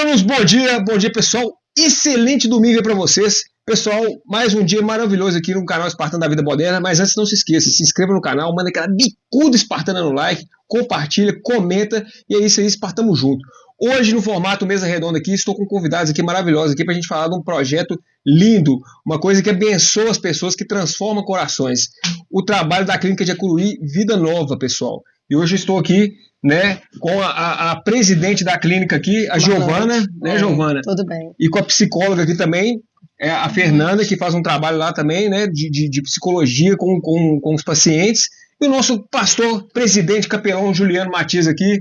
Meninos, bom dia pessoal, excelente domingo para vocês. Pessoal, mais um dia maravilhoso aqui no canal Espartano da Vida Moderna, mas antes não se esqueça, se inscreva no canal, manda aquela bicuda espartana no like, compartilha, comenta e é isso aí, Espartamos junto. Hoje no formato mesa redonda aqui, estou com convidados aqui maravilhosos aqui para a gente falar de um projeto lindo, uma coisa que abençoa as pessoas, que transforma corações. O trabalho da Clínica de Acuruí Vida Nova, pessoal. E hoje estou aqui, né, com a presidente da clínica aqui, a Giovana, né, Giovana? Tudo bem. E com a psicóloga aqui também, a Fernanda, que faz um trabalho lá também, né, de psicologia com os pacientes. E o nosso pastor, presidente, capelão Juliano Matias aqui.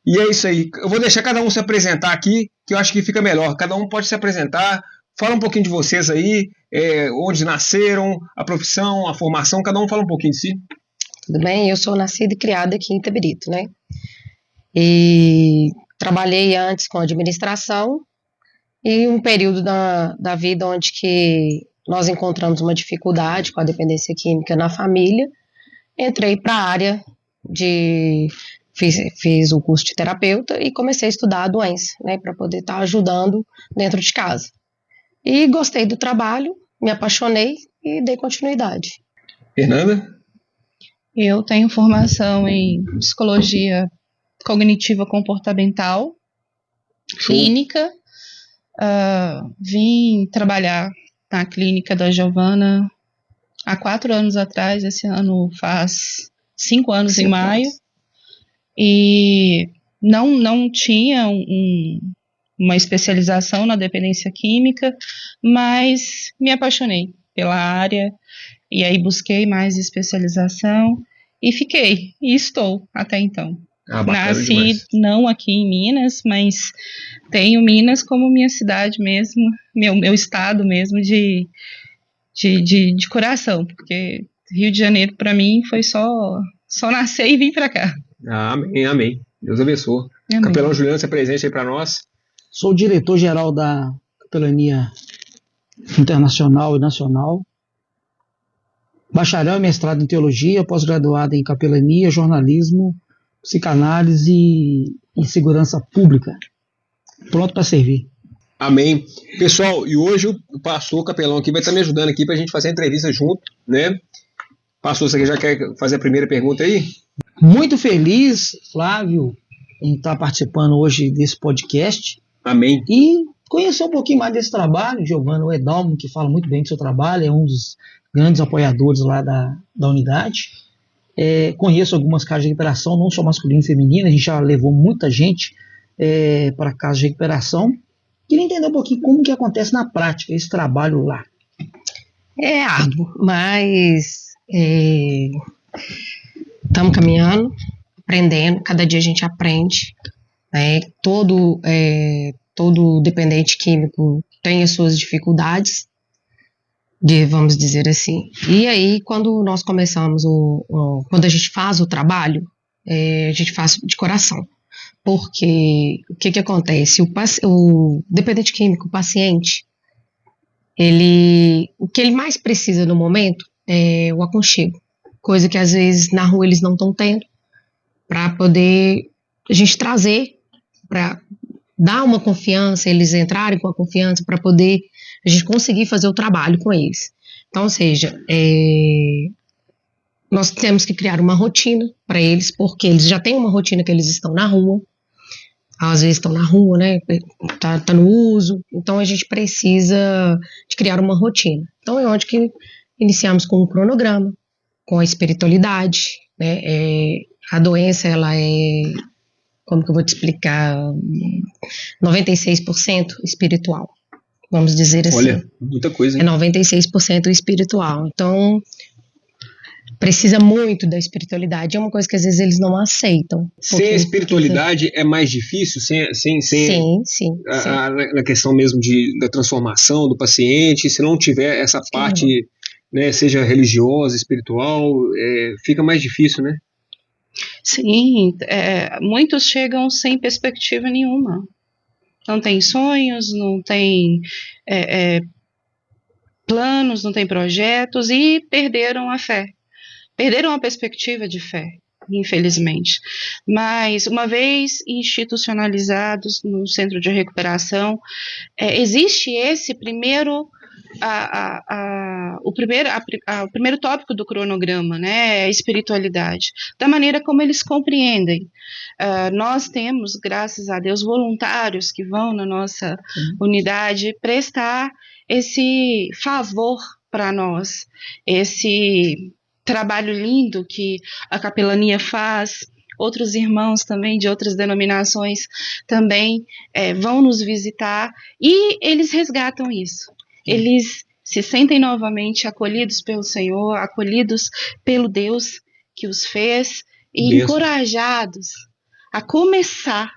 E é isso aí. Eu vou deixar cada um se apresentar aqui, que eu acho que fica melhor. Cada um pode se apresentar. Fala um pouquinho de vocês aí, onde nasceram, a profissão, a formação, cada um fala um pouquinho de si. Tudo bem? Eu sou nascida e criada aqui em Itabirito, né? E trabalhei antes com administração e um período da vida onde que nós encontramos uma dificuldade com a dependência química na família. Entrei para a área de... Fiz o curso de terapeuta e comecei a estudar a doença, né? Para poder estar ajudando dentro de casa. E gostei do trabalho, me apaixonei e dei continuidade. Fernanda? Eu tenho formação em psicologia cognitiva comportamental, clínica. Vim trabalhar na clínica da Giovana há 4 anos atrás, esse ano faz 5 anos em maio. E não tinha uma especialização na dependência química, mas me apaixonei pela área. E aí busquei mais especialização e fiquei, e estou até então. Nasci demais. Não aqui em Minas, mas tenho Minas como minha cidade mesmo, meu estado mesmo de coração, porque Rio de Janeiro para mim foi só nascer e vir para cá. Amém, amém. Deus abençoe. Amém. Capelão Juliano, se apresente aí para nós. Sou o diretor-geral da Capelania Internacional e Nacional. Bacharel e mestrado em teologia, pós-graduado em capelania, jornalismo, psicanálise e segurança pública. Pronto para servir. Amém. Pessoal, e hoje o pastor capelão aqui vai estar me ajudando aqui para a gente fazer a entrevista junto, né? Pastor, você já quer fazer a primeira pergunta aí? Muito feliz, Flávio, em estar participando hoje desse podcast. Amém. E conhecer um pouquinho mais desse trabalho. Giovana, o Edalmo, que fala muito bem do seu trabalho, é um dos grandes apoiadores lá da unidade. Conheço algumas casas de recuperação, não só masculina e feminina, a gente já levou muita gente para casas de recuperação. Queria entender um pouquinho como que acontece na prática esse trabalho lá. É árduo, mas estamos caminhando, aprendendo, cada dia a gente aprende. Todo dependente químico tem as suas dificuldades, vamos dizer assim. E aí, quando nós começamos, quando a gente faz o trabalho, a gente faz de coração. Porque o que acontece? O dependente químico, o paciente, o que ele mais precisa no momento é o aconchego. Coisa que às vezes na rua eles não estão tendo, para poder a gente trazer, para dar uma confiança, eles entrarem com a confiança, para poder a gente conseguir fazer o trabalho com eles. Então, ou seja, nós temos que criar uma rotina para eles, porque eles já têm uma rotina que eles estão na rua, às vezes estão na rua, né, tá no uso, então a gente precisa de criar uma rotina. Então é onde que iniciamos com um cronograma, com a espiritualidade, né, a doença, ela como que eu vou te explicar, 96% espiritual, vamos dizer assim. Olha, muita coisa, hein? É 96% espiritual, então precisa muito da espiritualidade, é uma coisa que às vezes eles não aceitam. Sem a espiritualidade é mais difícil? Sim. Na questão mesmo da transformação do paciente, se não tiver essa parte, né, seja religiosa, espiritual, fica mais difícil, né? Sim, muitos chegam sem perspectiva nenhuma. Não tem sonhos, não tem planos, não tem projetos e perderam a fé. Perderam a perspectiva de fé. infelizmente. Mas, uma vez institucionalizados no centro de recuperação, existe esse primeiro, o primeiro tópico do cronograma, né, a espiritualidade, da maneira como eles compreendem. Nós temos, graças a Deus, voluntários que vão na nossa unidade prestar esse favor para nós, esse trabalho lindo que a capelania faz. Outros irmãos também de outras denominações também vão nos visitar e eles resgatam isso. Eles se sentem novamente acolhidos pelo Senhor, acolhidos pelo Deus que os fez e encorajados a começar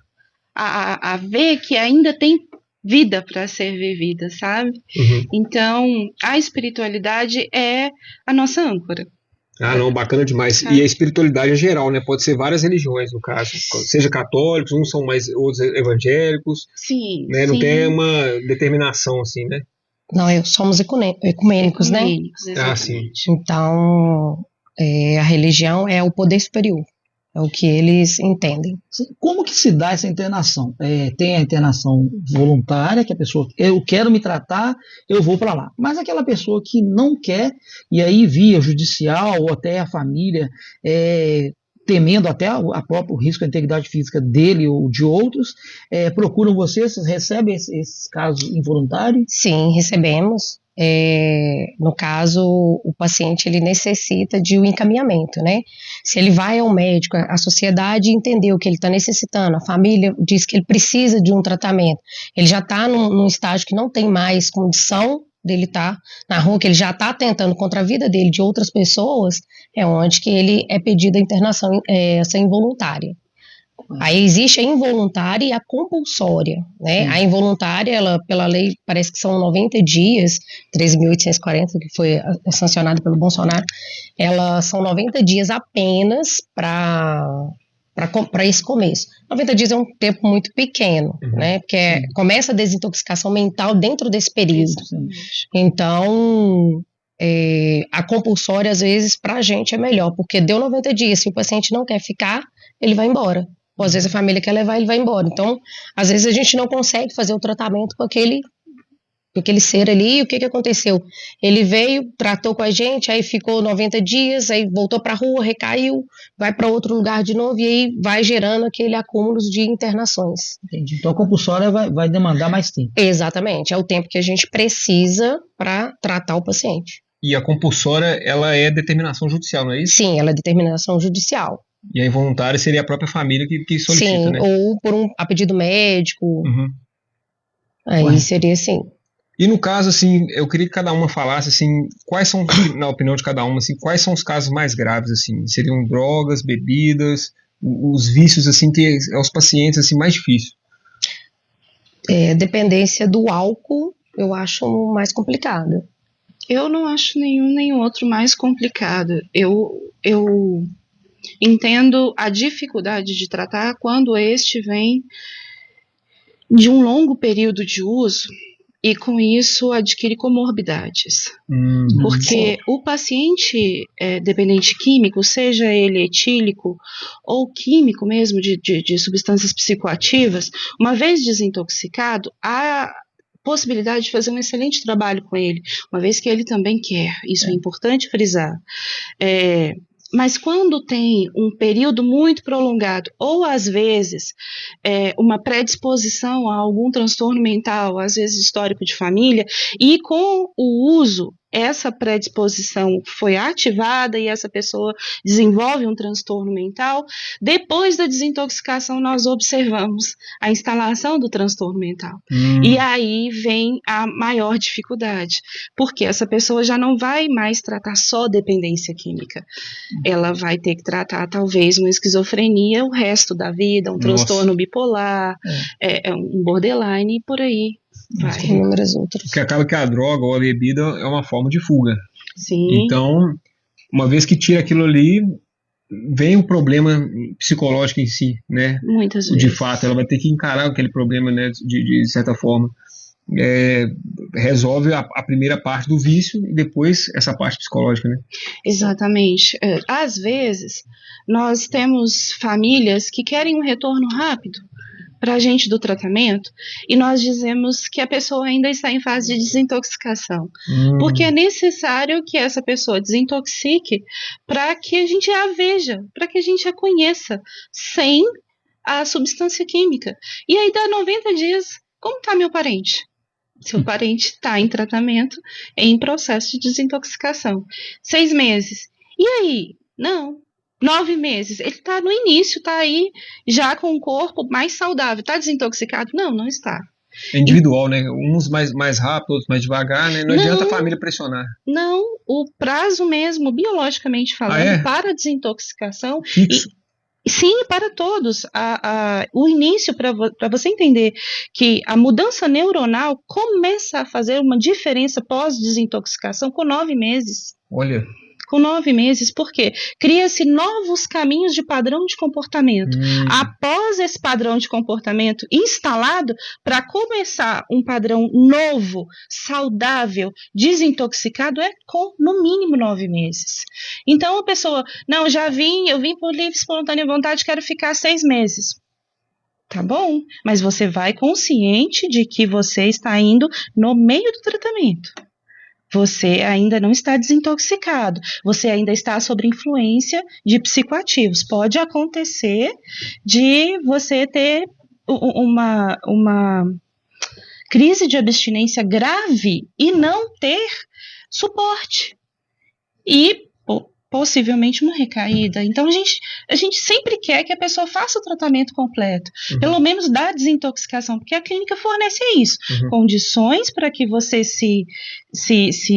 a ver que ainda tem vida para ser vivida, sabe? Então, a espiritualidade é a nossa âncora. Não, bacana demais. E a espiritualidade é geral, né? Pode ser várias religiões, no caso. Seja católicos, uns são mais, outros evangélicos. Sim, né? Não tem uma determinação, assim, né? Não, somos ecumênicos, né? Sim. Então, a religião é o poder superior. É o que eles entendem. Como que se dá essa internação? Tem a internação voluntária, que a pessoa, eu quero me tratar, eu vou para lá. Mas aquela pessoa que não quer, e aí via judicial ou até a família, temendo até o próprio risco à integridade física dele ou de outros, procuram vocês recebem esses casos involuntários? Sim, recebemos. No caso, o paciente ele necessita de um encaminhamento, né? Se ele vai ao médico, a sociedade entendeu o que ele está necessitando, a família diz que ele precisa de um tratamento, ele já está num estágio que não tem mais condição dele estar na rua, que ele já está atentando contra a vida dele, de outras pessoas, é onde que ele é pedido a internação essa involuntária. Aí existe a involuntária e a compulsória, né? A involuntária, ela, pela lei, parece que são 90 dias, 13.840, que foi sancionada pelo Bolsonaro, elas são 90 dias apenas para esse começo. 90 dias é um tempo muito pequeno, né? Porque começa a desintoxicação mental dentro desse período. Então, a compulsória, às vezes, para a gente é melhor, porque deu 90 dias, se o paciente não quer ficar, ele vai embora. Ou às vezes a família quer levar, ele vai embora. Então, às vezes a gente não consegue fazer o tratamento com aquele ser ali. E o que aconteceu? Ele veio, tratou com a gente, aí ficou 90 dias, aí voltou para a rua, recaiu, vai para outro lugar de novo, e aí vai gerando aquele acúmulo de internações. Entendi. Então a compulsória vai demandar mais tempo. Exatamente, é o tempo que a gente precisa para tratar o paciente. E a compulsória, ela é determinação judicial, não é isso? Sim, ela é determinação judicial. E a involuntária seria a própria família que solicita, sim, né? Ou por a pedido médico. Aí seria assim. E no caso, assim, eu queria que cada uma falasse, assim, quais são, na opinião de cada uma, assim, quais são os casos mais graves, assim? Seriam drogas, bebidas, os vícios, assim, que é os pacientes, assim, mais difíceis? Dependência do álcool, eu acho mais complicado. Eu não acho nenhum nem outro mais complicado. Eu entendo a dificuldade de tratar quando este vem de um longo período de uso e com isso adquire comorbidades. Porque o paciente dependente químico, seja ele etílico ou químico mesmo, de substâncias psicoativas, uma vez desintoxicado, há possibilidade de fazer um excelente trabalho com ele, uma vez que ele também quer. Isso é importante frisar. Mas quando tem um período muito prolongado, ou às vezes uma predisposição a algum transtorno mental, às vezes histórico de família, e com o uso, essa predisposição foi ativada e essa pessoa desenvolve um transtorno mental, depois da desintoxicação nós observamos a instalação do transtorno mental. E aí vem a maior dificuldade, porque essa pessoa já não vai mais tratar só dependência química, ela vai ter que tratar talvez uma esquizofrenia o resto da vida, um transtorno bipolar, um borderline e por aí. Tem inúmeras outras. Porque acaba que a droga ou a bebida é uma forma de fuga. Sim. Então, uma vez que tira aquilo ali, vem o problema psicológico em si, né? Muitas vezes. De fato, ela vai ter que encarar aquele problema, né? De certa forma. resolve a primeira parte do vício e depois essa parte psicológica, né? Exatamente. Às vezes, nós temos famílias que querem um retorno rápido para a gente do tratamento e nós dizemos que a pessoa ainda está em fase de desintoxicação, porque é necessário que essa pessoa desintoxique para que a gente a veja, para que a gente a conheça sem a substância química. E aí dá 90 dias, como está meu parente? Seu parente está em tratamento, em processo de desintoxicação. 6 meses. E aí? Não. 9 meses. Ele está no início, está aí já com o corpo mais saudável. Está desintoxicado? Não, não está. É individual, né? Uns mais rápido, outros mais devagar, né? Não adianta a família pressionar. Não, o prazo mesmo, biologicamente falando, para a desintoxicação... Fixo. Sim, para todos. O início, para você entender que a mudança neuronal começa a fazer uma diferença pós-desintoxicação com 9 meses. Olha. Com 9 meses, por quê? Cria-se novos caminhos de padrão de comportamento. Após esse padrão de comportamento instalado, para começar um padrão novo, saudável, desintoxicado, é com no mínimo 9 meses. Então a pessoa, não, eu vim por livre, espontânea vontade, quero ficar 6 meses. Tá bom, mas você vai consciente de que você está indo no meio do tratamento. Você ainda não está desintoxicado, você ainda está sob influência de psicoativos. Pode acontecer de você ter uma crise de abstinência grave e não ter suporte. E possivelmente uma recaída. Então a gente sempre quer que a pessoa faça o tratamento completo, pelo menos da desintoxicação, porque a clínica fornece isso, condições para que você se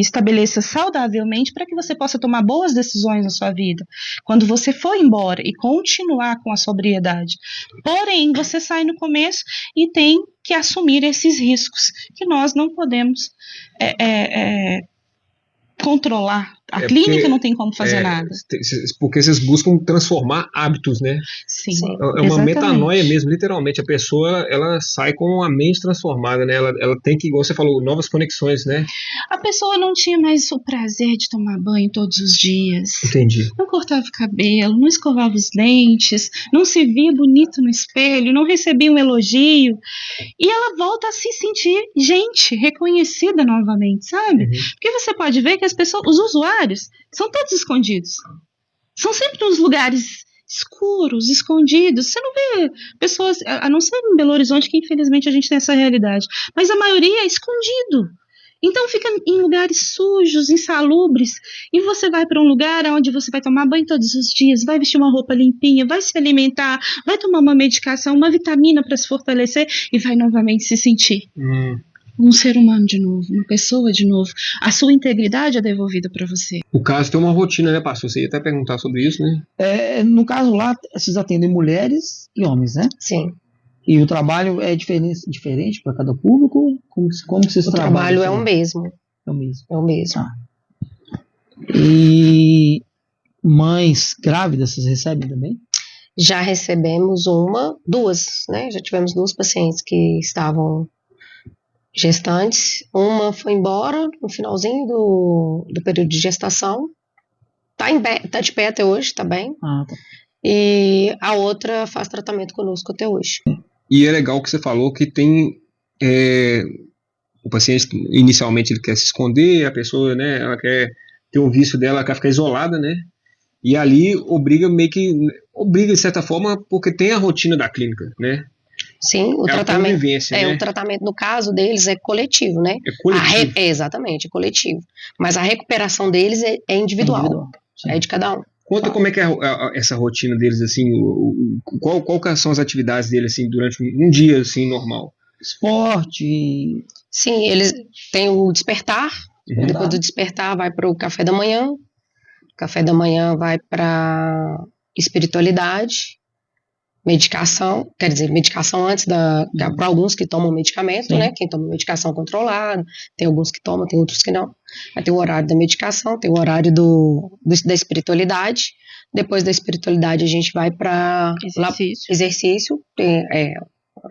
estabeleça saudavelmente, para que você possa tomar boas decisões na sua vida, quando você for embora e continuar com a sobriedade. Porém, você sai no começo e tem que assumir esses riscos, que nós não podemos controlar. A clínica não tem como fazer nada. Porque vocês buscam transformar hábitos, né? Sim, é uma metanoia mesmo, literalmente. A pessoa, ela sai com a mente transformada, né? Ela tem que, igual você falou, novas conexões, né? A pessoa não tinha mais o prazer de tomar banho todos os dias. Entendi. Não cortava o cabelo, não escovava os dentes, não se via bonito no espelho, não recebia um elogio. E ela volta a se sentir gente, reconhecida novamente, sabe? Porque você pode ver que as pessoas, os usuários, são todos escondidos. São sempre nos lugares escuros, escondidos. Você não vê pessoas, a não ser em Belo Horizonte, que infelizmente a gente tem essa realidade, mas a maioria é escondido. Então fica em lugares sujos, insalubres, e você vai para um lugar onde você vai tomar banho todos os dias, vai vestir uma roupa limpinha, vai se alimentar, vai tomar uma medicação, uma vitamina para se fortalecer e vai novamente se sentir um ser humano de novo, uma pessoa de novo. A sua integridade é devolvida para você. O caso tem uma rotina, né, pastor? Você ia até perguntar sobre isso, né? No caso lá, vocês atendem mulheres e homens, né? Sim. E o trabalho é diferente para cada público? Como vocês trabalham? O trabalho é o mesmo. É o mesmo. É o mesmo. E mães grávidas, vocês recebem também? Já recebemos duas, né? Já tivemos 2 pacientes que estavam gestantes. Uma foi embora no finalzinho do período de gestação. Tá de pé até hoje, tá bem. Tá. E a outra faz tratamento conosco até hoje. E é legal que você falou que tem o paciente inicialmente ele quer se esconder, a pessoa, né, ela quer ter um vício dela, ela quer ficar isolada, né? E ali obriga de certa forma, porque tem a rotina da clínica, né? Sim, o tratamento, né? O tratamento no caso deles é coletivo, né? É coletivo. Exatamente, é coletivo. Mas a recuperação deles é individual. É de cada um. Conta como é que é essa rotina deles, assim, qual são as atividades deles, assim, durante um dia, assim, normal? Esporte. Sim, eles têm o despertar, depois do despertar vai para o café da manhã, vai para espiritualidade, medicação, quer dizer, medicação antes para alguns que tomam medicamento, sim, né? Quem toma medicação controlada, tem alguns que tomam, tem outros que não. Aí tem o horário da medicação, tem o horário da espiritualidade. Depois da espiritualidade a gente vai para exercício, tem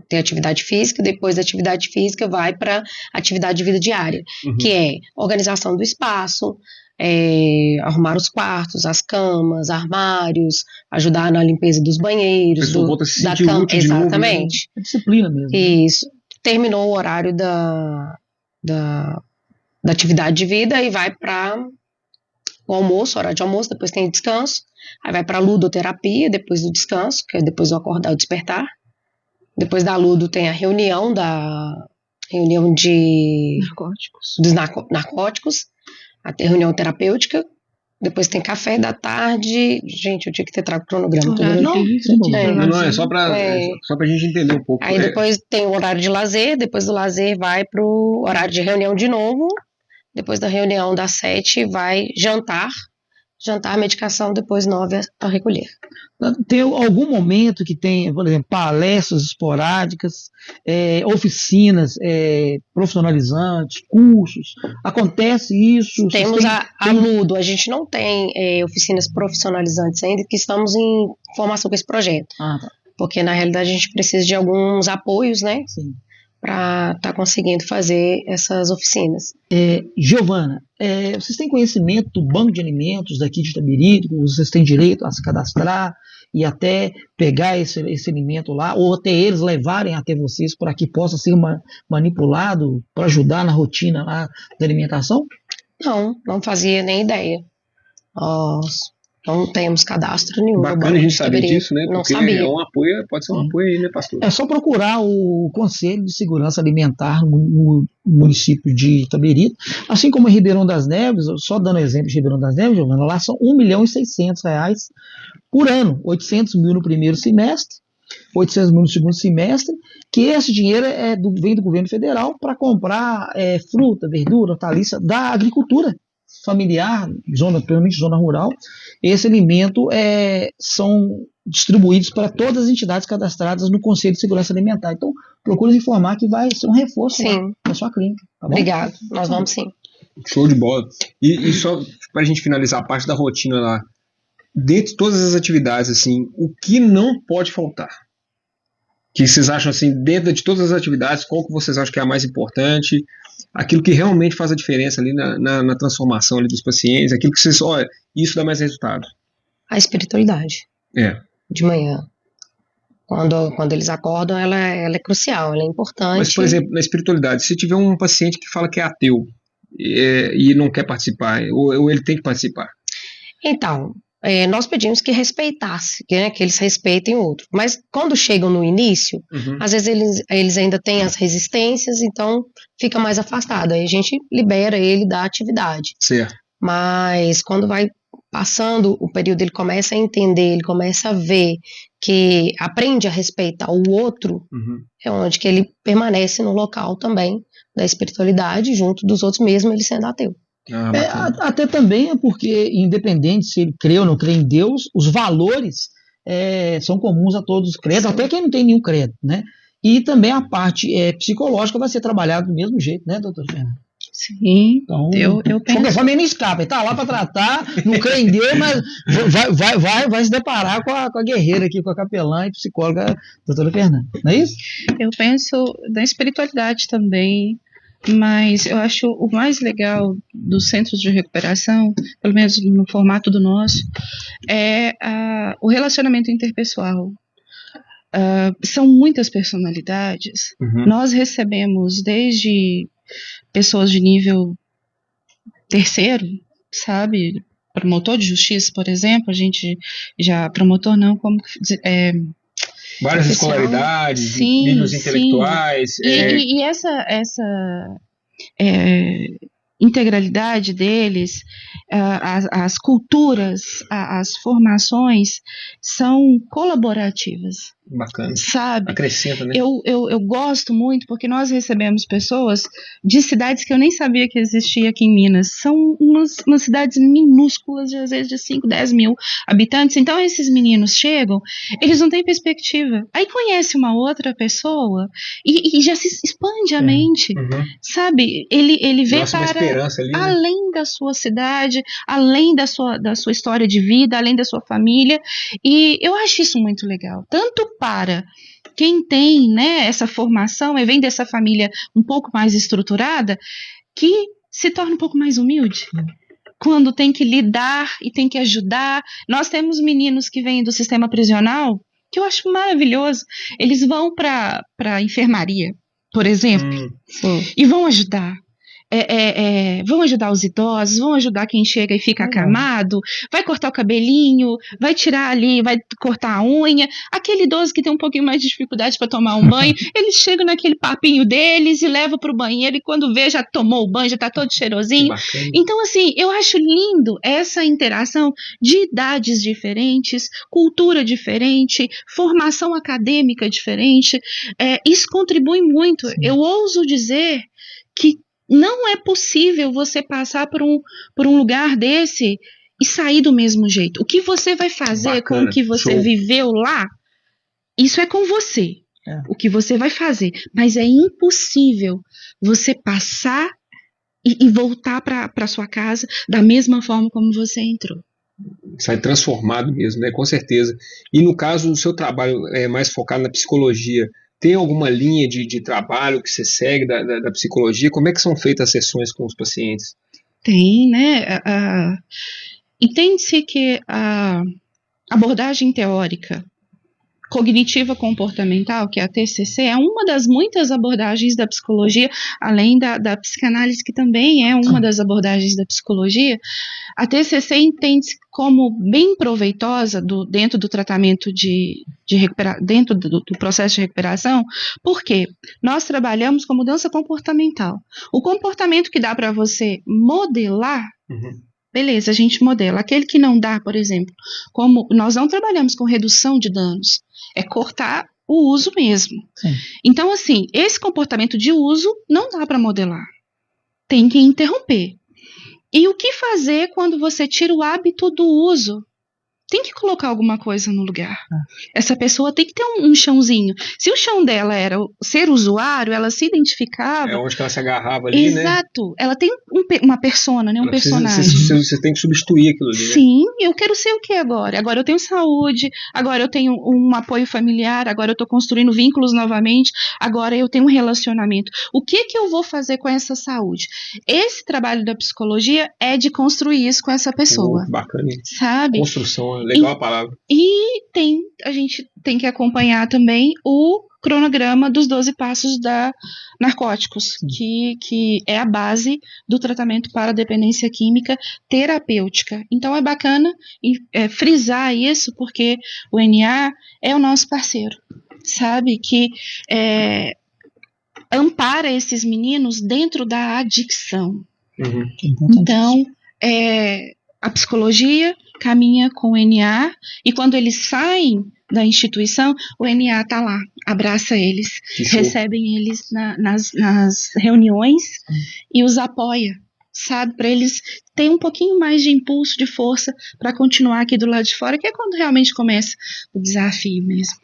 tem atividade física, depois da atividade física vai para atividade de vida diária, que é organização do espaço, arrumar os quartos, as camas, armários, ajudar na limpeza dos banheiros, volta a se da sentir cama, útil de novo, né? exatamente. É disciplina mesmo. Isso. Terminou o horário da atividade de vida e vai para o almoço, horário de almoço, depois tem descanso, aí vai para a ludoterapia, depois do descanso, que é depois do acordar, o despertar. Depois da ludo tem a reunião de dos narcóticos, a reunião terapêutica. Depois tem café da tarde. Gente, eu tinha que ter trago o cronograma. Não, é só pra gente entender um pouco. Aí depois tem o horário de lazer. Depois do lazer vai pro horário de reunião de novo. Depois da reunião das 7 vai jantar. Jantar, medicação, depois 9 a recolher. Tem algum momento que tem, por exemplo, palestras esporádicas, oficinas profissionalizantes, cursos? Acontece isso? Temos a Ludo, a gente não tem oficinas profissionalizantes ainda, que estamos em formação com esse projeto. Tá. Porque na realidade a gente precisa de alguns apoios, né? Sim. Para estar conseguindo fazer essas oficinas. Giovana, vocês têm conhecimento do banco de alimentos daqui de Itabirito, que vocês têm direito a se cadastrar e até pegar esse alimento lá, ou até eles levarem até vocês para que possa ser manipulado para ajudar na rotina lá da alimentação? Não fazia nem ideia. Nós não temos cadastro nenhum. Bacana a gente saber disso, né? Não porque sabia. Pode ser um apoio aí, né, pastor? É só procurar o Conselho de Segurança Alimentar no município de Itabirito, assim como em Ribeirão das Neves, só dando exemplo de Ribeirão das Neves, Giovana, lá são R$1.600.000 por ano, 800 mil no primeiro semestre, 800 mil no segundo semestre, que esse dinheiro vem do governo federal para comprar fruta, verdura, hortaliça da agricultura familiar, principalmente zona rural. Esse alimento são distribuídos para todas as entidades cadastradas no Conselho de Segurança Alimentar. Então, procure informar que vai ser um reforço na sua clínica. Tá bom? Obrigado, nós vamos sim. Show de bola. E só para a gente finalizar a parte da rotina lá, dentre todas as atividades, assim, o que não pode faltar? Que vocês acham, assim, dentro de todas as atividades, qual que vocês acham que é a mais importante? Aquilo que realmente faz a diferença ali na transformação ali dos pacientes, aquilo que vocês, olha, isso dá mais resultado. A espiritualidade. De manhã. Quando eles acordam, ela é crucial, ela é importante. Mas, por exemplo, na espiritualidade, se tiver um paciente que fala que é ateu e não quer participar, ou ele tem que participar? Então, nós pedimos que respeitasse, que eles respeitem o outro. Mas quando chegam no início, às vezes eles ainda têm as resistências, então fica mais afastado. Aí a gente libera ele da atividade. Certo. Mas quando vai passando o período, ele começa a entender, ele começa a ver que aprende a respeitar o outro, é onde que ele permanece no local também da espiritualidade, junto dos outros, mesmo ele sendo ateu. Até também é porque, independente se ele crê ou não crê em Deus, os valores são comuns a todos os credos, até quem não tem nenhum credo, né? E também a parte psicológica vai ser trabalhada do mesmo jeito, né, doutor Fernando? Sim, então, eu penso. O pessoal meio não escapa, ele tá lá para tratar, não crê em Deus, mas vai se deparar com a guerreira aqui, com a capelã e psicóloga doutora Fernanda, não é isso? Eu penso na espiritualidade também. Mas eu acho o mais legal dos centros de recuperação, pelo menos no formato do nosso, é o relacionamento interpessoal. São muitas personalidades. Nós recebemos desde pessoas de nível terceiro, sabe? Promotor de justiça, por exemplo, a gente já... Promotor não, como... várias escolaridades, níveis intelectuais. E essa integralidade deles, as culturas, as formações são colaborativas. Bacana. Sabe? Acrescenta, né? Eu gosto muito porque nós recebemos pessoas de cidades que eu nem sabia que existia aqui em Minas. São umas cidades minúsculas, às vezes de 5, 10 mil habitantes. Então esses meninos chegam, eles não têm perspectiva. Aí conhece uma outra pessoa e já se expande a mente. Sabe? Ele vê para ali, além da sua cidade, além da sua história de vida, além da sua família. E eu acho isso muito legal. Tanto para quem tem, né, essa formação e vem dessa família um pouco mais estruturada, que se torna um pouco mais humilde. Quando tem que lidar e tem que ajudar. Nós temos meninos que vêm do sistema prisional, que eu acho maravilhoso. Eles vão para a enfermaria, por exemplo, e vão ajudar. Vão ajudar os idosos, vão ajudar quem chega e fica acamado, vai cortar o cabelinho, vai tirar ali, vai cortar a unha. Aquele idoso que tem um pouquinho mais de dificuldade para tomar um banho, eles chegam naquele papinho deles e levam para o banheiro, e quando vê já tomou o banho, já está todo cheirosinho. Então, assim, eu acho lindo essa interação de idades diferentes, cultura diferente, formação acadêmica diferente. Isso contribui muito. Sim. Eu ouso dizer que não é possível você passar por um lugar desse e sair do mesmo jeito. O que você vai fazer com o que você viveu lá, isso é com você. O que você vai fazer. Mas é impossível você passar e voltar para sua casa da mesma forma como você entrou. Sai transformado mesmo, né? Com certeza. E no caso, o seu trabalho é mais focado na psicologia. Tem alguma linha de trabalho que você segue da psicologia? Como é que são feitas as sessões com os pacientes? Tem, né? Entende-se que a abordagem teórica cognitiva comportamental, que é a TCC, é uma das muitas abordagens da psicologia, além da psicanálise, que também é uma das abordagens da psicologia. A TCC entende-se como bem proveitosa dentro do tratamento dentro do processo de recuperação, porque nós trabalhamos com mudança comportamental. O comportamento que dá para você modelar, beleza, a gente modela. Aquele que não dá, por exemplo, como nós não trabalhamos com redução de danos, é cortar o uso mesmo. Sim. Então, assim, esse comportamento de uso não dá para modelar. Tem que interromper. E o que fazer quando você tira o hábito do uso? Tem que colocar alguma coisa no lugar. Essa pessoa tem que ter um chãozinho. Se o chão dela era ser usuário, ela se identificava. É onde ela se agarrava ali, né? Exato. Ela tem uma persona, né? Um personagem. Você tem que substituir aquilo ali, né? Sim, eu quero ser o que agora? Agora eu tenho saúde, agora eu tenho um apoio familiar, agora eu estou construindo vínculos novamente, agora eu tenho um relacionamento. O que eu vou fazer com essa saúde? Esse trabalho da psicologia é de construir isso com essa pessoa. Bacana. Sabe? Construção. Legal a palavra. E a gente tem que acompanhar também o cronograma dos 12 passos da narcóticos, que é a base do tratamento para dependência química terapêutica. Então é bacana frisar isso, porque o NA é o nosso parceiro, sabe? Que ampara esses meninos dentro da adicção. Então, a psicologia caminha com o NA, e quando eles saem da instituição, o NA está lá, abraça eles, recebem eles nas reuniões e os apoia, sabe, para eles terem um pouquinho mais de impulso, de força para continuar aqui do lado de fora, que é quando realmente começa o desafio mesmo.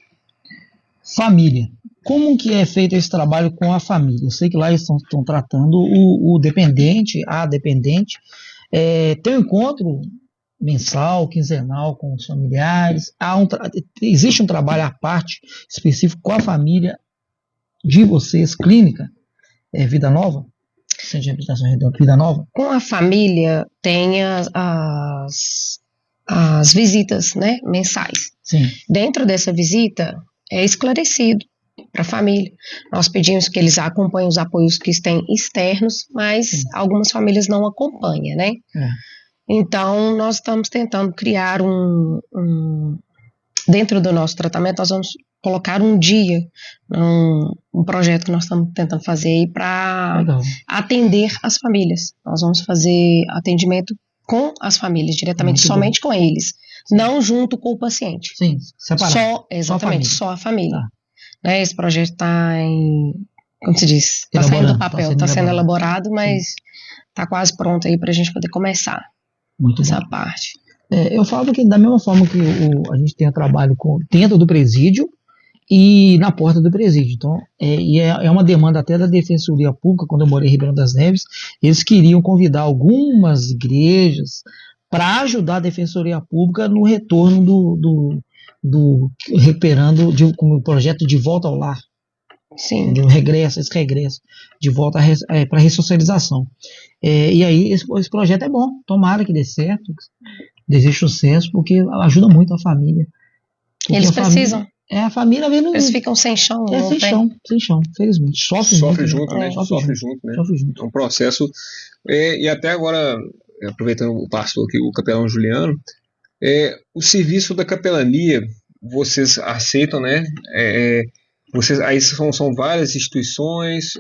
Família. Como que é feito esse trabalho com a família? Eu sei que lá eles estão tratando o dependente, a dependente. Tem um encontro mensal, quinzenal com os familiares. Existe um trabalho à parte específico com a família de vocês, clínica Vida Nova? Centro de Reabilitação Redonda Vida Nova? Com a família tem as visitas, né, mensais. Sim. Dentro dessa visita é esclarecido para a família. Nós pedimos que eles acompanhem os apoios que têm externos, mas algumas famílias não acompanham, né? Então, nós estamos tentando criar dentro do nosso tratamento, nós vamos colocar um dia, um projeto que nós estamos tentando fazer aí para atender as famílias. Nós vamos fazer atendimento com as famílias, diretamente, somente com eles, não junto com o paciente. Sim, separado. Exatamente, só a família. Né, esse projeto está como se diz, está saindo do papel, está sendo elaborado, mas está quase pronto aí para a gente poder começar essa parte. Eu falo que da mesma forma que a gente tem trabalho dentro do presídio e na porta do presídio. Então, é uma demanda até da Defensoria Pública. Quando eu morei em Ribeirão das Neves, eles queriam convidar algumas igrejas para ajudar a Defensoria Pública no retorno do recuperando como projeto de volta ao lar. Sim. De um regresso, esse regresso de volta para a ressocialização. E aí esse projeto é bom, tomara que dê certo, desejo sucesso, porque ajuda muito a família. Eles precisam. A família vendo. Eles ficam sem chão. Sem chão, felizmente. Sofre junto, né? Sofre junto, né? É um processo. E até agora, aproveitando o pastor aqui, o capelão Juliano, o serviço da capelania, vocês aceitam, né? Aí são várias instituições,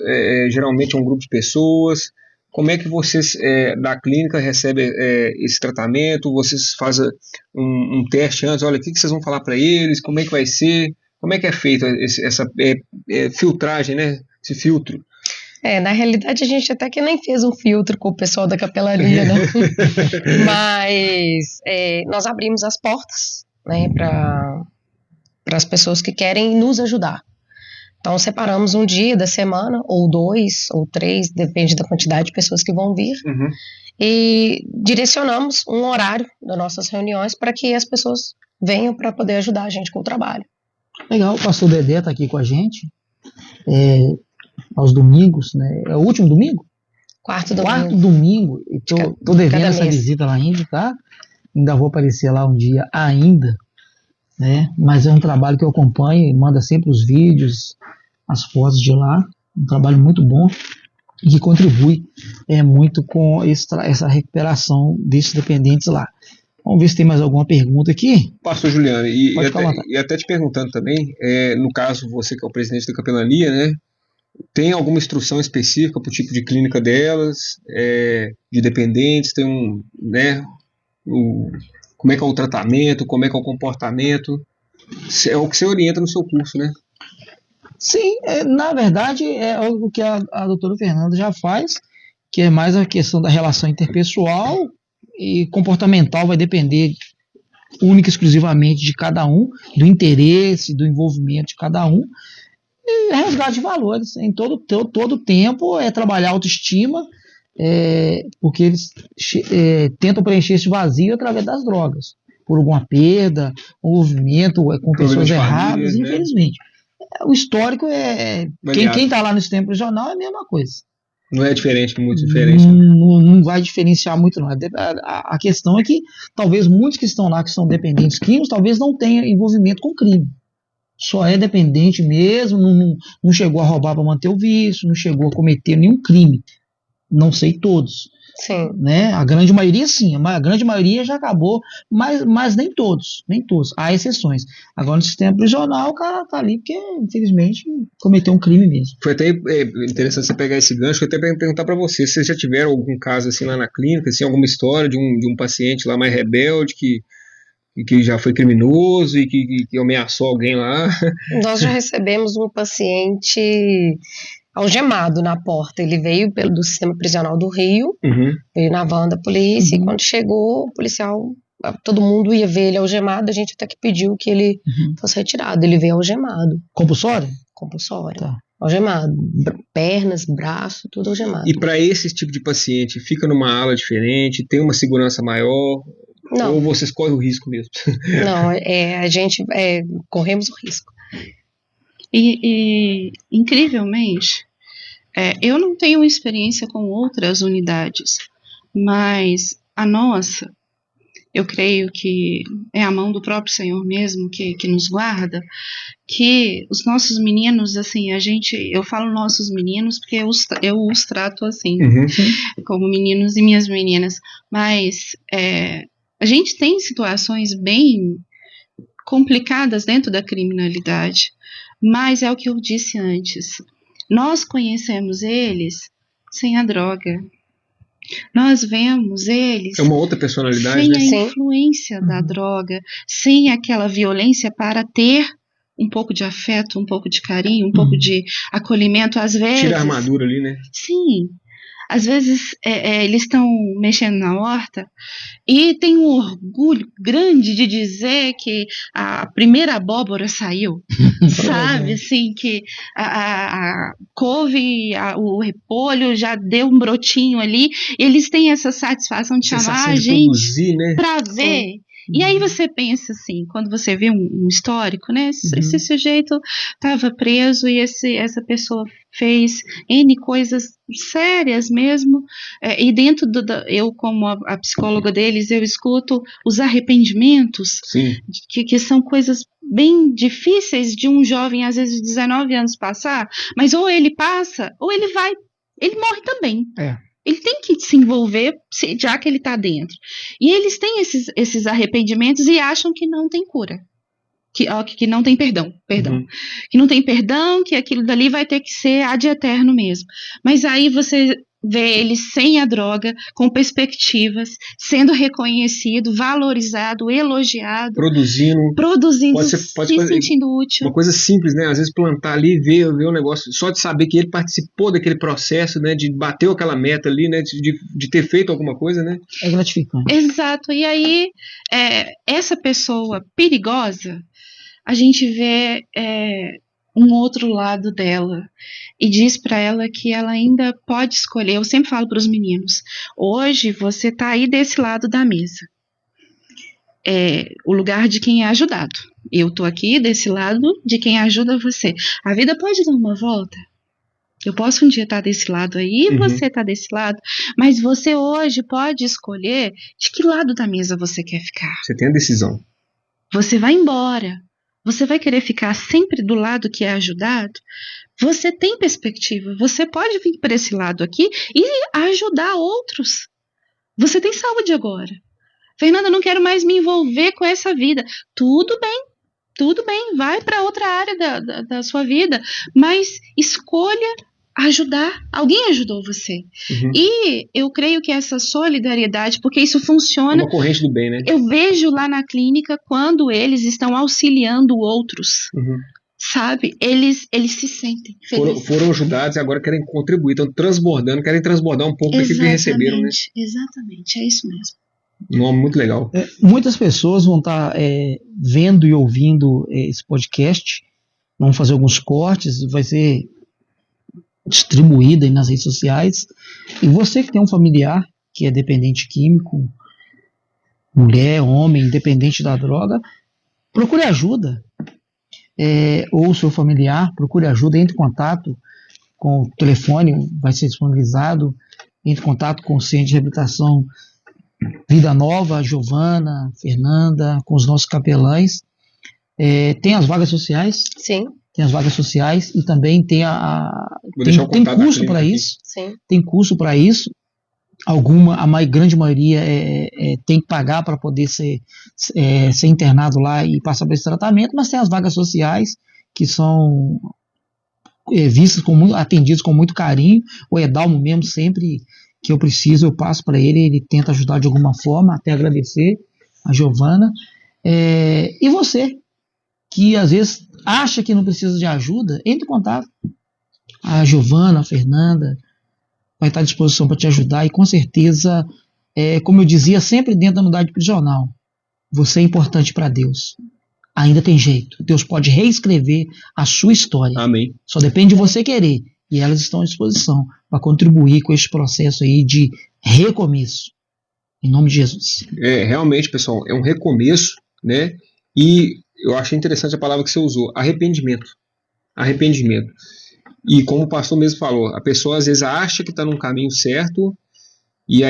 geralmente é um grupo de pessoas. Como é que vocês da clínica recebem esse tratamento? Vocês fazem um teste antes? Olha, o que vocês vão falar para eles? Como é que vai ser? Como é que é feita essa filtragem, né? Esse filtro? Na realidade, a gente até que nem fez um filtro com o pessoal da capelania, né? Mas nós abrimos as portas, né, para as pessoas que querem nos ajudar. Então, separamos um dia da semana, ou 2, ou 3, depende da quantidade de pessoas que vão vir, e direcionamos um horário das nossas reuniões para que as pessoas venham para poder ajudar a gente com o trabalho. Legal, o pastor Dedé está aqui com a gente, aos domingos, né? É o último domingo? Quarto domingo. Quarto domingo, estou devendo essa visita lá ainda, tá? Ainda vou aparecer lá um dia ainda, né? Mas é um trabalho que eu acompanho e manda sempre os vídeos, as fotos de lá, um trabalho muito bom e que contribui muito com essa recuperação desses dependentes lá. Vamos ver se tem mais alguma pergunta aqui. Pastor Juliano, e até te perguntando também, no caso você que é o presidente da capelania, né, tem alguma instrução específica para o tipo de clínica delas, de dependentes, tem como é que é o tratamento, como é que é o comportamento, é o que você orienta no seu curso, né? Sim, na verdade é algo que a doutora Fernanda já faz, que é mais a questão da relação interpessoal e comportamental, vai depender única e exclusivamente de cada um, do interesse, do envolvimento de cada um, e resgate de valores. Em todo tempo trabalhar a autoestima, porque eles tentam preencher esse vazio através das drogas, por alguma perda, envolvimento com pessoas erradas, família, infelizmente. Né? O histórico quem está lá no sistema prisional é a mesma coisa. Não é diferente, muito diferente. Não vai diferenciar muito, não. A questão é que talvez muitos que estão lá, que são dependentes químicos, talvez não tenham envolvimento com crime. Só é dependente mesmo, não chegou a roubar para manter o vício, não chegou a cometer nenhum crime. Não sei todos. Sim. Né? A grande maioria sim, a grande maioria já acabou, mas nem todos, há exceções. Agora no sistema prisional o cara tá ali porque infelizmente cometeu um crime mesmo. Foi até interessante você pegar esse gancho, eu até perguntar para você, vocês já tiveram algum caso assim lá na clínica, assim, alguma história de um paciente lá mais rebelde que já foi criminoso e que ameaçou alguém lá? Nós já recebemos um paciente algemado na porta. Ele veio do sistema prisional do Rio, veio na van da polícia, e quando chegou, o policial, todo mundo ia ver ele algemado, a gente até que pediu que ele fosse retirado. Ele veio algemado. Compulsório? Compulsório. Tá. Algemado. Pernas, braço, tudo algemado. E para esse tipo de paciente, fica numa ala diferente, tem uma segurança maior? Não. Ou vocês correm o risco mesmo? Não, a gente corremos o risco. E incrivelmente, eu não tenho experiência com outras unidades, mas a nossa, eu creio que é a mão do próprio Senhor mesmo que nos guarda, que os nossos meninos, assim, eu falo nossos meninos porque eu os trato assim, como meninos e minhas meninas, mas a gente tem situações bem complicadas dentro da criminalidade, mas é o que eu disse antes, nós conhecemos eles sem a droga, nós vemos eles... É uma outra personalidade, sem a influência da droga, sem aquela violência para ter um pouco de afeto, um pouco de carinho, um pouco de acolhimento, às vezes... Tira a armadura ali, né? Sim. às vezes eles estão mexendo na horta e tem um orgulho grande de dizer que a primeira abóbora saiu, sabe? Assim, que a couve, o repolho já deu um brotinho ali, e eles têm essa satisfação de chamar a gente para ver. E aí você pensa assim, quando você vê um histórico, né? Esse sujeito estava preso e essa pessoa fez N coisas sérias mesmo, e dentro eu como a psicóloga deles, eu escuto os arrependimentos, que são coisas bem difíceis de um jovem, às vezes de 19 anos passar, mas ou ele passa, ou ele morre também. Ele tem que se envolver, já que ele está dentro. E eles têm esses arrependimentos e acham que não tem cura. Que não tem perdão. Que não tem perdão, que aquilo dali vai ter que ser ad eterno mesmo. Mas aí você vê ele sem a droga, com perspectivas, sendo reconhecido, valorizado, elogiado. Produzindo, se sentindo útil. Uma coisa simples, né? Às vezes plantar ali, ver um negócio, só de saber que ele participou daquele processo, né? De bater aquela meta ali, né? De ter feito alguma coisa, né? É gratificante. Exato. E aí, essa pessoa perigosa, a gente vê um outro lado dela e diz para ela que ela ainda pode escolher. Eu sempre falo para os meninos, hoje você está aí desse lado da mesa, o lugar de quem é ajudado. Eu estou aqui desse lado de quem ajuda você. A vida pode dar uma volta. Eu posso um dia estar desse lado aí, você está desse lado, mas você hoje pode escolher de que lado da mesa você quer ficar. Você tem a decisão. Você vai embora. Você vai querer ficar sempre do lado que é ajudado? Você tem perspectiva. Você pode vir para esse lado aqui e ajudar outros. Você tem saúde agora. Fernanda, eu não quero mais me envolver com essa vida. Tudo bem. Vai para outra área da sua vida. Mas escolha ajudar. Alguém ajudou você. E eu creio que essa solidariedade, porque isso funciona. Uma corrente do bem, né? Eu vejo lá na clínica quando eles estão auxiliando outros. Sabe? Eles se sentem felizes. Foram ajudados e agora querem contribuir. Estão querem transbordar um pouco daquilo que receberam, né? Exatamente, é isso mesmo. Um nome muito legal. Muitas pessoas vão estar vendo e ouvindo esse podcast, vão fazer alguns cortes, vai ser distribuída aí nas redes sociais. E você que tem um familiar que é dependente químico, mulher, homem, dependente da droga, procure ajuda. Ou seu familiar, procure ajuda, entre em contato com o telefone, vai ser disponibilizado, entre em contato com o Centro de Reabilitação Vida Nova, a Giovana, Fernanda, com os nossos capelães. Tem as vagas sociais? Sim. Tem as vagas sociais e também tem tem curso para isso. Sim. Tem curso para isso. Grande maioria tem que pagar para poder ser internado lá e passar por esse tratamento, mas tem as vagas sociais que são vistas atendidas com muito carinho. O Edalmo mesmo, sempre que eu preciso, eu passo para ele tenta ajudar de alguma forma, até agradecer a Giovana. E você, que às vezes acha que não precisa de ajuda, entre em contato. A Giovana, a Fernanda, vai estar à disposição para te ajudar e com certeza, como eu dizia, sempre dentro da unidade prisional, você é importante para Deus. Ainda tem jeito. Deus pode reescrever a sua história. Amém. Só depende de você querer. E elas estão à disposição para contribuir com esse processo aí de recomeço. Em nome de Jesus. Realmente, pessoal, é um recomeço, né? E eu achei interessante a palavra que você usou, arrependimento. Arrependimento. E como o pastor mesmo falou, a pessoa às vezes acha que está num caminho certo e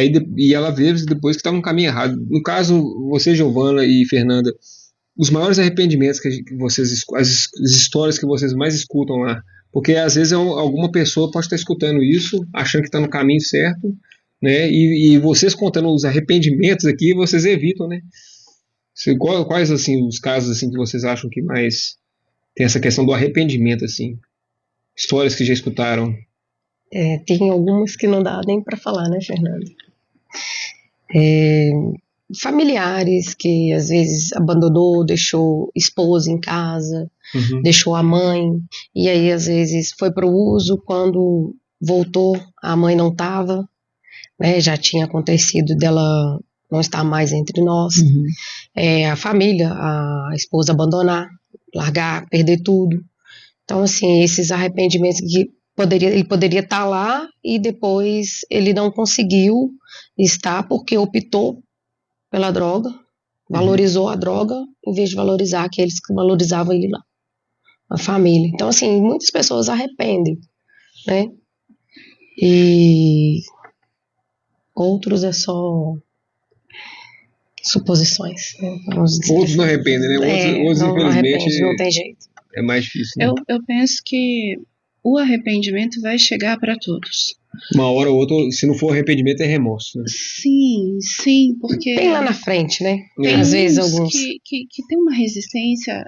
ela vê depois que está num caminho errado. No caso, você, Giovana e Fernanda, os maiores arrependimentos que vocês, as histórias que vocês mais escutam lá, porque às vezes alguma pessoa pode estar escutando isso, achando que está no caminho certo, né? E vocês contando os arrependimentos aqui, vocês evitam, né? Quais assim os casos assim que vocês acham que mais tem essa questão do arrependimento assim? Histórias que já escutaram? Tem algumas que não dá nem para falar, né, Fernando? Familiares que às vezes abandonou, deixou esposa em casa, deixou a mãe, e aí às vezes foi para o uso, quando voltou a mãe não estava, né? Já tinha acontecido dela não estar mais entre nós. Uhum. A família, a esposa abandonar, largar, perder tudo. Então, assim, esses arrependimentos que ele poderia estar lá e depois ele não conseguiu estar porque optou pela droga, valorizou a droga em vez de valorizar aqueles que valorizavam ele lá, a família. Então, assim, muitas pessoas arrependem, né? E outros é só suposições, né? Outros não arrependem, né? Outros não infelizmente, arrepende, não tem jeito. é mais difícil. Né? Eu penso que o arrependimento vai chegar para todos. Uma hora ou outra, se não for arrependimento, é remorso. Né? Sim, porque... Tem lá na frente, né? Tem Às vezes uns alguns... que tem uma resistência,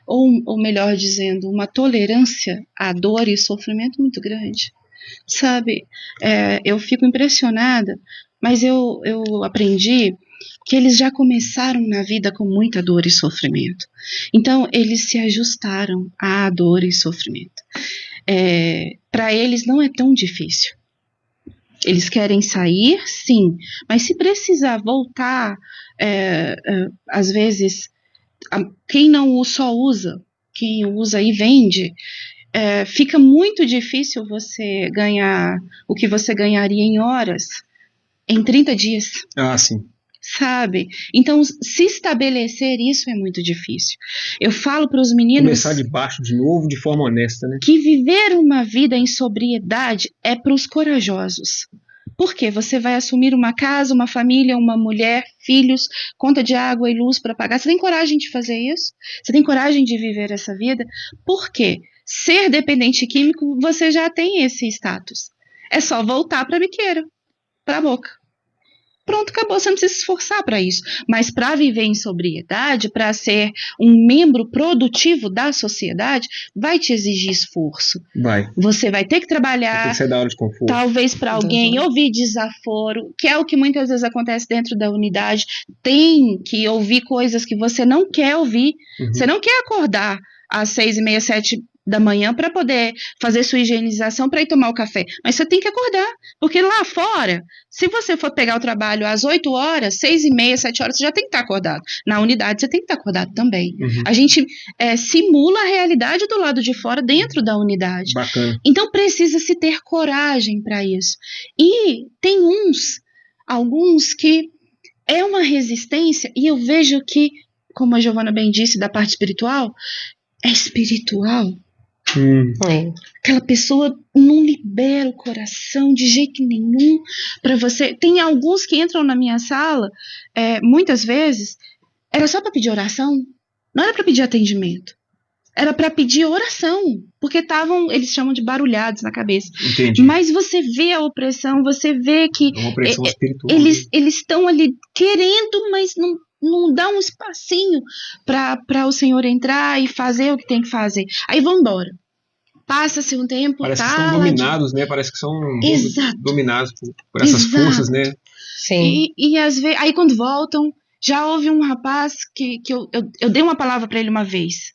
ou melhor dizendo, uma tolerância à dor e sofrimento muito grande. Sabe, eu fico impressionada, mas eu aprendi que eles já começaram na vida com muita dor e sofrimento. Então, eles se ajustaram à dor e sofrimento. Para eles não é tão difícil. Eles querem sair, sim, mas se precisar voltar, às vezes, quem não só usa, quem usa e vende, fica muito difícil você ganhar o que você ganharia em horas em 30 dias. Ah, sim. Sabe? Então, se estabelecer isso é muito difícil. Eu falo para os meninos... Começar de baixo de novo, de forma honesta, né? Que viver uma vida em sobriedade é para os corajosos. Por quê? Você vai assumir uma casa, uma família, uma mulher, filhos, conta de água e luz para pagar. Você tem coragem de fazer isso? Você tem coragem de viver essa vida? Por quê? Ser dependente químico, você já tem esse status. É só voltar para a biqueira, para a boca. Pronto, acabou, você não precisa se esforçar para isso. Mas para viver em sobriedade, para ser um membro produtivo da sociedade, vai te exigir esforço. Vai. Você vai ter que trabalhar, tem que ser da hora de conforto. Talvez para alguém ouvir desaforo, que é o que muitas vezes acontece dentro da unidade. Tem que ouvir coisas que você não quer ouvir. Você não quer acordar às 6h30, 7 da manhã para poder fazer sua higienização para ir tomar o café. Mas você tem que acordar, porque lá fora, se você for pegar o trabalho às 8 horas, 6h30, 7 horas, você já tem que estar acordado. Na unidade, você tem que estar acordado também. A gente simula a realidade do lado de fora dentro da unidade. Bacana. Então, precisa-se ter coragem para isso. E tem alguns que é uma resistência, e eu vejo que, como a Giovana bem disse, da parte espiritual, é espiritual. Aquela pessoa não libera o coração de jeito nenhum para você. Tem alguns que entram na minha sala, muitas vezes, era só para pedir oração, não era para pedir atendimento, era para pedir oração, porque eles chamam de barulhados na cabeça. Entendi. Mas você vê a opressão, você vê que é uma opressão espiritual. Eles estão ali querendo, mas não dá um espacinho para o Senhor entrar e fazer o que tem que fazer. Aí vão embora. Passa-se um tempo. Parece que são dominados, né? Parece que são dominados por essas forças, né? Sim. E às vezes, aí quando voltam, já houve um rapaz que eu dei uma palavra para ele uma vez.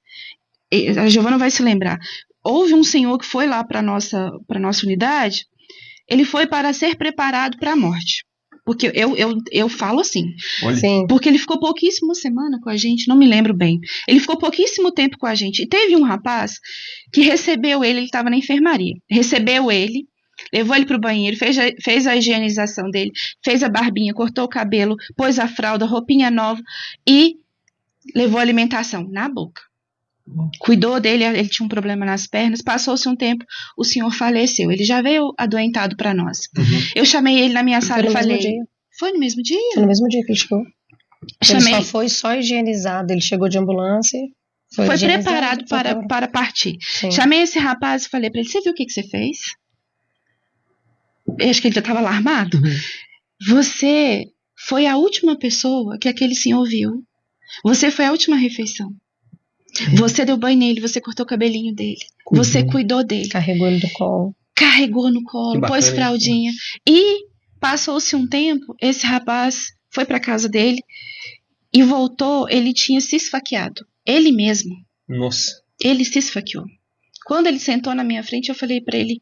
A Giovana vai se lembrar. Houve um senhor que foi lá para nossa unidade. Ele foi para ser preparado para a morte. Porque eu falo assim. Sim. Porque ele ficou pouquíssima semana com a gente, não me lembro bem. Ele ficou pouquíssimo tempo com a gente. E teve um rapaz que recebeu ele estava na enfermaria. Recebeu ele, levou ele para o banheiro, fez a higienização dele, fez a barbinha, cortou o cabelo, pôs a fralda, roupinha nova e levou a alimentação na boca. Cuidou dele, ele tinha um problema nas pernas, passou-se um tempo, o senhor faleceu, ele já veio adoentado para nós. Eu chamei ele na minha sala e falei... Foi no mesmo dia? Foi no mesmo dia que ele chegou. Ele só higienizado, ele chegou de ambulância. Foi preparado para partir. Sim. Chamei esse rapaz e falei para ele, você viu o que você fez? Eu acho que ele já estava alarmado. Você foi a última pessoa que aquele senhor viu. Você foi a última refeição. Você deu banho nele, você cortou o cabelinho dele, você cuidou dele. Carregou ele no colo. Carregou no colo, pôs fraldinha. E passou-se um tempo, esse rapaz foi para casa dele e voltou, ele tinha se esfaqueado. Ele mesmo. Nossa. Ele se esfaqueou. Quando ele sentou na minha frente, eu falei para ele,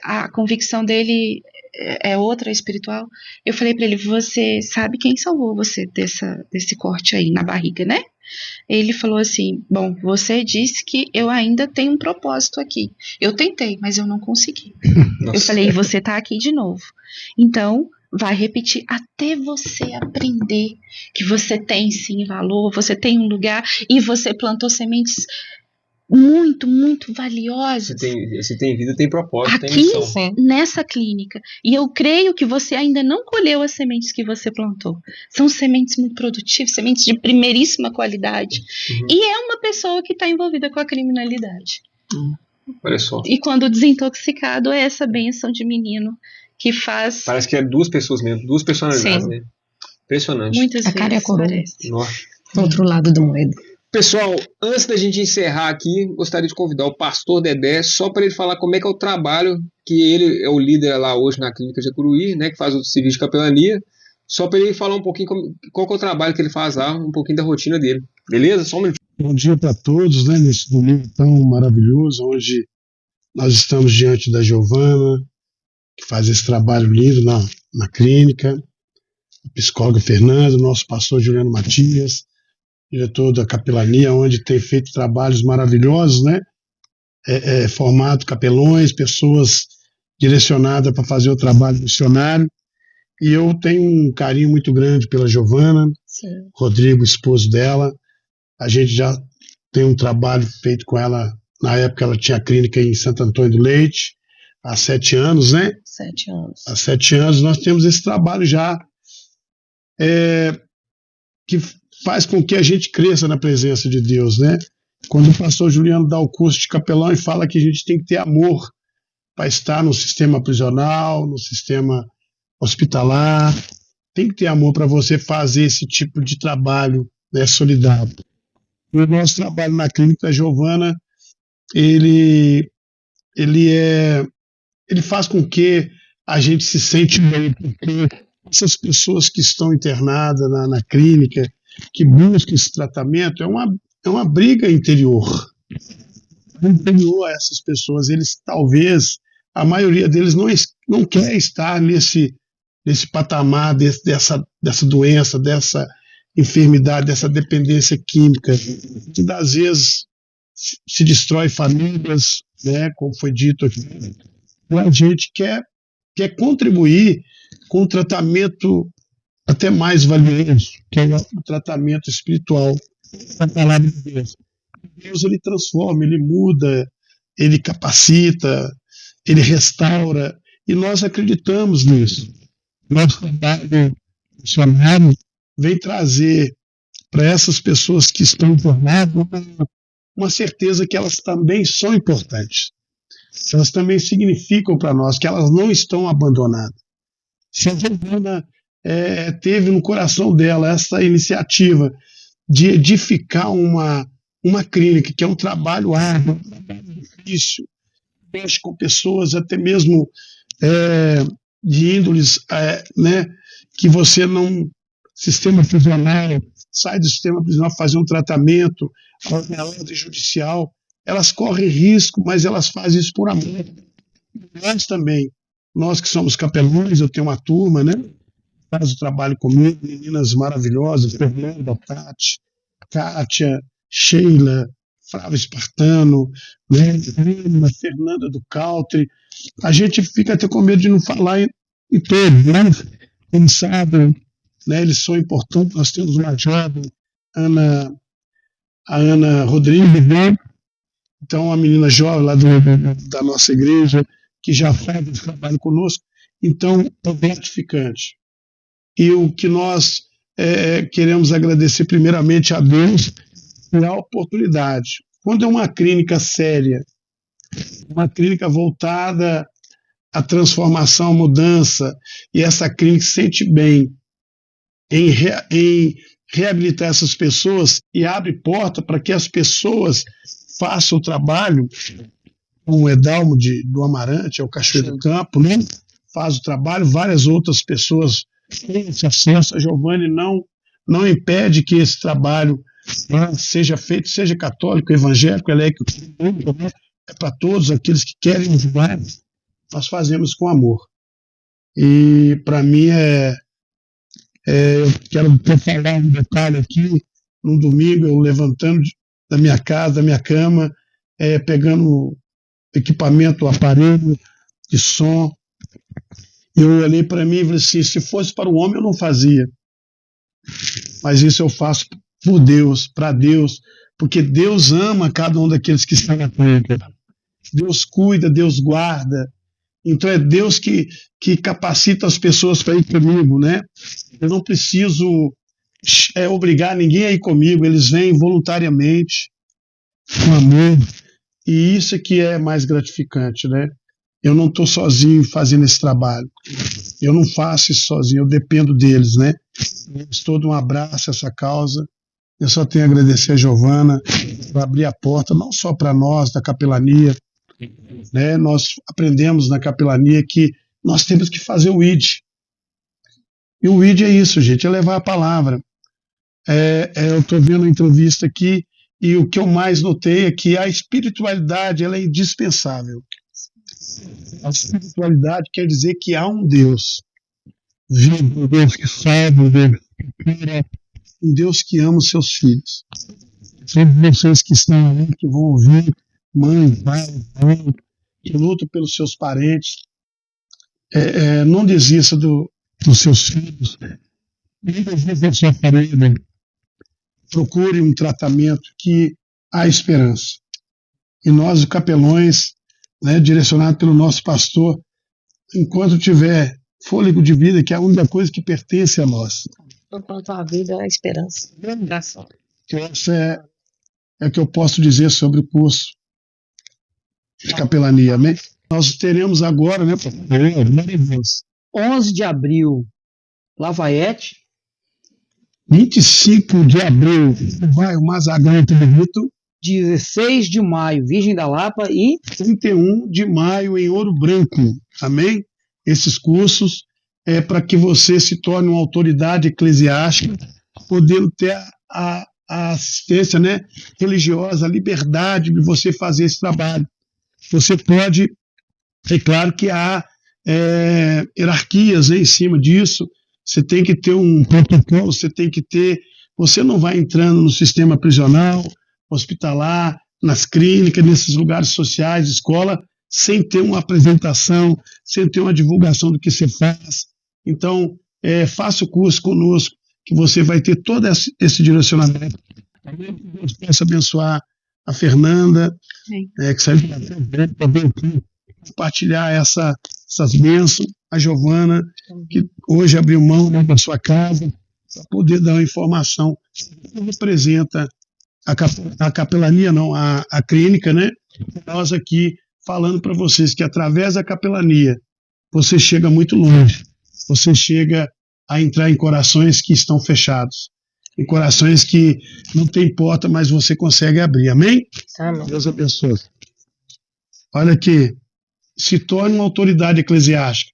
a convicção dele é outra espiritual. Eu falei pra ele, você sabe quem salvou você desse corte aí na barriga, né? Ele falou assim, bom, você disse que eu ainda tenho um propósito aqui. Eu tentei, mas eu não consegui. Nossa. Eu falei, você tá aqui de novo. Então, vai repetir até você aprender que você tem sim valor, você tem um lugar e você plantou sementes muito, muito valiosas. Você tem vida, tem propósito, tem Aqui, missão. Sim. nessa clínica. E eu creio que você ainda não colheu as sementes que você plantou. São sementes muito produtivas, sementes de primeiríssima qualidade. Uhum. E é uma pessoa que está envolvida com a criminalidade. Olha só. E quando desintoxicado, é essa bênção de menino que faz Parece que é duas pessoas mesmo, duas personalidades, Sim. né? Impressionante. muitas A cara e a vezes coroa. parece. Nossa. Outro lado do moeda. Pessoal, antes da gente encerrar aqui, gostaria de convidar o pastor Dedé só para ele falar como é que é o trabalho, que ele é o líder lá hoje na clínica de Jacuruí, né, que faz o serviço de capelania, só para ele falar um pouquinho qual que é o trabalho que ele faz lá, um pouquinho da rotina dele. Beleza? Só um minutinho. Bom dia para todos, né, nesse domingo tão maravilhoso, onde nós estamos diante da Giovana, que faz esse trabalho lindo na clínica, a psicóloga Fernanda, nosso pastor Juliano Matias, diretor da capelania, onde tem feito trabalhos maravilhosos, né? Formado capelões, pessoas direcionadas para fazer o trabalho missionário. E eu tenho um carinho muito grande pela Giovana, Sim. Rodrigo, esposo dela. A gente já tem um trabalho feito com ela. Na época ela tinha a clínica em Santo Antônio do Leite, há 7 anos, né? 7 anos. Há 7 anos nós temos esse trabalho já que faz com que a gente cresça na presença de Deus, né? Quando o pastor Juliano dá o curso de capelão e fala que a gente tem que ter amor para estar no sistema prisional, no sistema hospitalar, tem que ter amor para você fazer esse tipo de trabalho, né, solidário. E o nosso trabalho na clínica da Giovana, ele faz com que a gente se sente bem, porque essas pessoas que estão internadas na clínica, que buscam esse tratamento, é uma briga interior. Interior a essas pessoas, eles talvez, a maioria deles não quer estar nesse patamar dessa doença, dessa enfermidade, dessa dependência química, que às vezes se destrói famílias, né, como foi dito aqui. A gente quer contribuir com um tratamento até mais valioso, que é o tratamento espiritual da palavra de Deus. Deus, ele transforma, ele muda, ele capacita, ele restaura, e nós acreditamos nisso. Nosso trabalho missionário vem trazer para essas pessoas que estão internadas uma certeza que elas também são importantes. Elas também significam para nós que elas não estão abandonadas. Se a Giovana teve no coração dela essa iniciativa de edificar uma clínica, que é um trabalho árduo, um trabalho difícil, mexe com pessoas até mesmo de índoles, né, que você não... Sistema prisional, sai do sistema prisional fazer um tratamento, a ordem judicial, elas correm risco, mas elas fazem isso por amor. Nós também, nós que somos capelões, eu tenho uma turma, né, faz o trabalho comigo, meninas maravilhosas, Fernanda, Tati, Kátia, Sheila, Flávio Espartano, né, Fernanda do Country. A gente fica até com medo de não falar em todos, né? Como sabe, né, eles são importantes. Nós temos uma jovem, a Ana Rodrigues, né? Então, a menina jovem lá da nossa igreja, que já faz esse trabalho conosco. Então, é gratificante. E o que nós queremos agradecer primeiramente a Deus pela oportunidade. Quando é uma clínica séria, uma clínica voltada à transformação, à mudança, e essa clínica se sente bem em reabilitar essas pessoas e abre porta para que as pessoas façam o trabalho, como o Edalmo do Amarante, é o Cachoeiro do Campo, né? Faz o trabalho, várias outras pessoas têm esse acesso. A Giovana não impede que esse trabalho, né, seja feito, seja católico, evangélico, é para todos aqueles que querem ajudar. Nós fazemos com amor. E para mim eu quero falar um detalhe aqui. No domingo, eu levantando da minha casa, da minha cama, pegando equipamento, aparelho de som, eu olhei para mim e falei assim: se fosse para o homem eu não fazia, mas isso eu faço por Deus, para Deus, porque Deus ama cada um daqueles que estão na terra. Deus cuida, Deus guarda. Então é Deus que capacita as pessoas para ir comigo, né? Eu não preciso obrigar ninguém a ir comigo, eles vêm voluntariamente, com amor, e isso é que é mais gratificante, né? Eu não estou sozinho fazendo esse trabalho, eu não faço isso sozinho, eu dependo deles, né? Estou de um abraço a essa causa. Eu só tenho a agradecer a Giovana por abrir a porta, não só para nós da capelania, né? Nós aprendemos na capelania que nós temos que fazer o ID. E o ID é isso, gente, é levar a palavra. Eu estou vendo a entrevista aqui e o que eu mais notei é que a espiritualidade ela é indispensável. A espiritualidade quer dizer que há um Deus vivo, um Deus que salva, um Deus que ama os seus filhos. Todos vocês que estão aí, que vão ouvir, mãe, pai, que lutam pelos seus parentes, não desista dos seus filhos, nem desista da sua família. Procure um tratamento que há esperança. E nós, os capelões, né, direcionado pelo nosso pastor, enquanto tiver fôlego de vida, que é a única coisa que pertence a nós. Enquanto a vida é a esperança. Graças. Essa é o que eu posso dizer sobre o curso de capelania. Amém? Nós teremos agora, né, 11 de abril, Lafayette. 25 de abril, vai o Mazagão Trevito. 16 de maio, Virgem da Lapa. E 31 de maio em Ouro Branco. Amém? Esses cursos é para que você se torne uma autoridade eclesiástica, podendo ter a assistência, né, religiosa, a liberdade de você fazer esse trabalho. Você pode, é claro que há hierarquias, né, em cima disso. Você tem que ter um protocolo, você não vai entrando no sistema prisional, hospitalar, nas clínicas, nesses lugares sociais, escola, sem ter uma apresentação, sem ter uma divulgação do que você faz. Então, faça o curso conosco, que você vai ter todo esse direcionamento. Também que Deus possa abençoar a Fernanda, que saiu da frente para vir aqui compartilhar essas bênçãos, a Giovana, que hoje abriu mão, né, da sua casa, para poder dar uma informação que representa a capelania, não, a clínica, né? Nós aqui falando para vocês que através da capelania você chega muito longe, você chega a entrar em corações que estão fechados, em corações que não tem porta, mas você consegue abrir, amém? Amém. Deus abençoe. Olha aqui, se torne uma autoridade eclesiástica,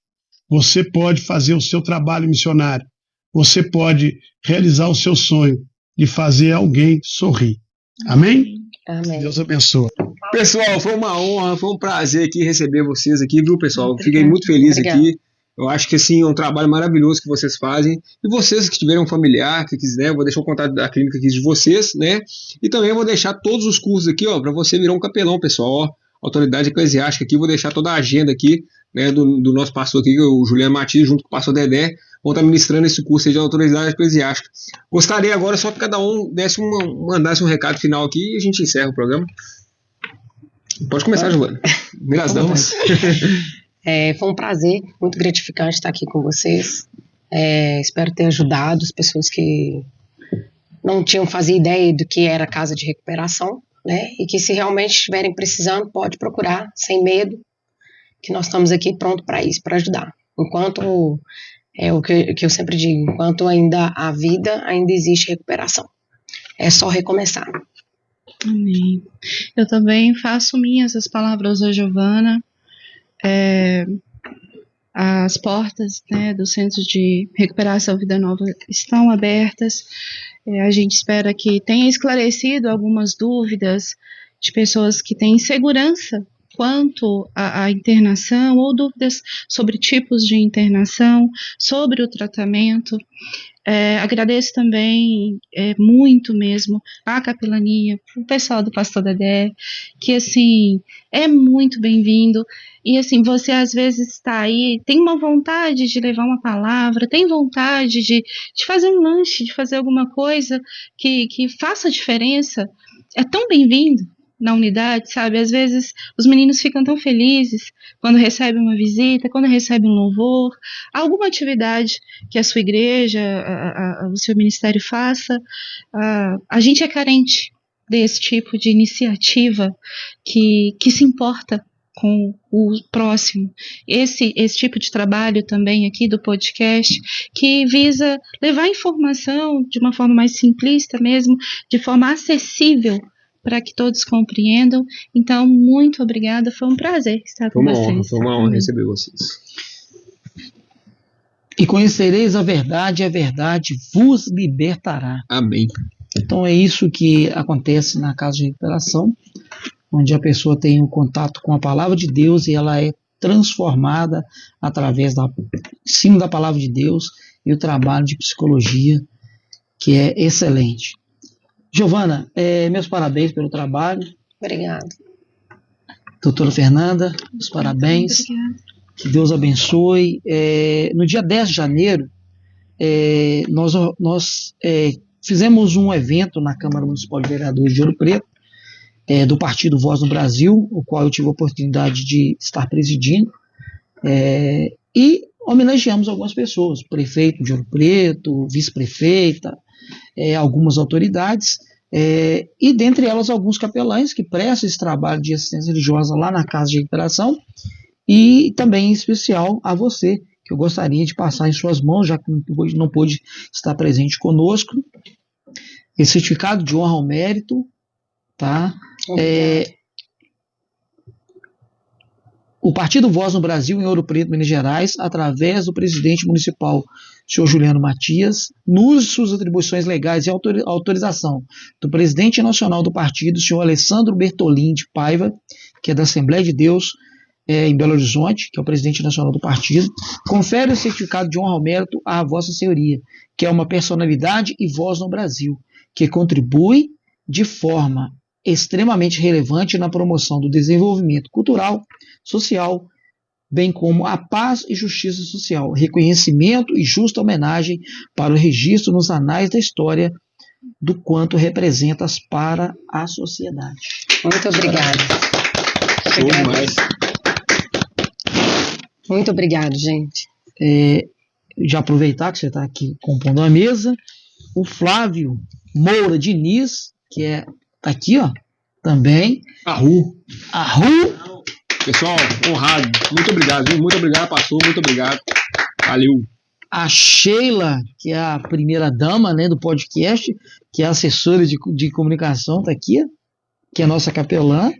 você pode fazer o seu trabalho missionário, você pode realizar o seu sonho de fazer alguém sorrir, amém? Amém. Deus abençoe. Pessoal, foi uma honra, foi um prazer aqui receber vocês aqui, viu, pessoal? Fiquei muito feliz aqui. Eu acho que assim, é um trabalho maravilhoso que vocês fazem. E vocês que tiverem um familiar, que quiser, eu vou deixar o contato da clínica aqui de vocês, né? E também eu vou deixar todos os cursos aqui, ó, para você virar um capelão, pessoal, ó. Autoridade eclesiástica aqui, vou deixar toda a agenda aqui, né, do nosso pastor aqui, o Juliano Matias, junto com o pastor Dedé, vão estar ministrando esse curso aí de autoridade eclesiástica. Gostaria agora só que cada um mandasse um recado final aqui e a gente encerra o programa. Pode começar, Giovana. Primeiras damas. Foi um prazer, muito gratificante estar aqui com vocês. Espero ter ajudado as pessoas que não tinham fazido ideia do que era casa de recuperação, né? E que se realmente estiverem precisando, pode procurar, sem medo, que nós estamos aqui pronto para isso, para ajudar. Enquanto, o que eu sempre digo, enquanto ainda há vida, ainda existe recuperação. É só recomeçar. Amém. Eu também faço minhas as palavras da Giovana. As portas, né, do Centro de Recuperação Vida Nova estão abertas. A gente espera que tenha esclarecido algumas dúvidas de pessoas que têm insegurança quanto à internação ou dúvidas sobre tipos de internação, sobre o tratamento. Agradeço também muito mesmo a capelania, o pessoal do Pastor Dedé, que assim é muito bem-vindo. E assim, você às vezes está aí, tem uma vontade de levar uma palavra, tem vontade de fazer um lanche, de fazer alguma coisa que faça diferença, é tão bem-vindo na unidade, sabe? Às vezes os meninos ficam tão felizes quando recebem uma visita, quando recebem um louvor, alguma atividade que a sua igreja, o seu ministério faça. A gente é carente desse tipo de iniciativa que se importa com o próximo. Esse tipo de trabalho também aqui do podcast, que visa levar informação de uma forma mais simplista mesmo, de forma acessível, para que todos compreendam. Então, muito obrigada, foi um prazer estar com vocês. Foi uma honra receber vocês. E conhecereis a verdade vos libertará. Amém. Então é isso que acontece na Casa de Recuperação, onde a pessoa tem um contato com a palavra de Deus e ela é transformada através do ensino da palavra de Deus e o trabalho de psicologia, que é excelente. Giovana, meus parabéns pelo trabalho. Obrigada. Doutora Fernanda, meus parabéns. Obrigada. Que Deus abençoe. No dia 10 de janeiro, nós fizemos um evento na Câmara Municipal de Vereadores de Ouro Preto, do Partido Voz no Brasil, o qual eu tive a oportunidade de estar presidindo, e homenageamos algumas pessoas, o prefeito de Ouro Preto, vice-prefeita, algumas autoridades, e dentre elas alguns capelães que prestam esse trabalho de assistência religiosa lá na Casa de Recuperação, e também em especial a você, que eu gostaria de passar em suas mãos, já que não pôde estar presente conosco, esse certificado de honra ao mérito, tá? O Partido Voz no Brasil, em Ouro Preto, Minas Gerais, através do presidente municipal, senhor Juliano Matias, nos suas atribuições legais e autorização do presidente nacional do partido, senhor Alessandro Bertolin de Paiva, que é da Assembleia de Deus em Belo Horizonte, que é o presidente nacional do partido, confere o certificado de honra ao mérito à Vossa Senhoria, que é uma personalidade e voz no Brasil, que contribui de forma extremamente relevante na promoção do desenvolvimento cultural, social, bem como a paz e justiça social, reconhecimento e justa homenagem para o registro nos anais da história do quanto representas para a sociedade. Muito obrigada. Show demais. Muito obrigado, gente. Já aproveitar que você está aqui compondo a mesa, o Flávio Moura Diniz, que tá aqui, ó, também. Arru. Pessoal, honrado. Muito obrigado, viu? Muito obrigado, pastor. Muito obrigado. Valeu. A Sheila, que é a primeira dama, né, do podcast, que é assessora de comunicação, tá aqui, que é a nossa capelã.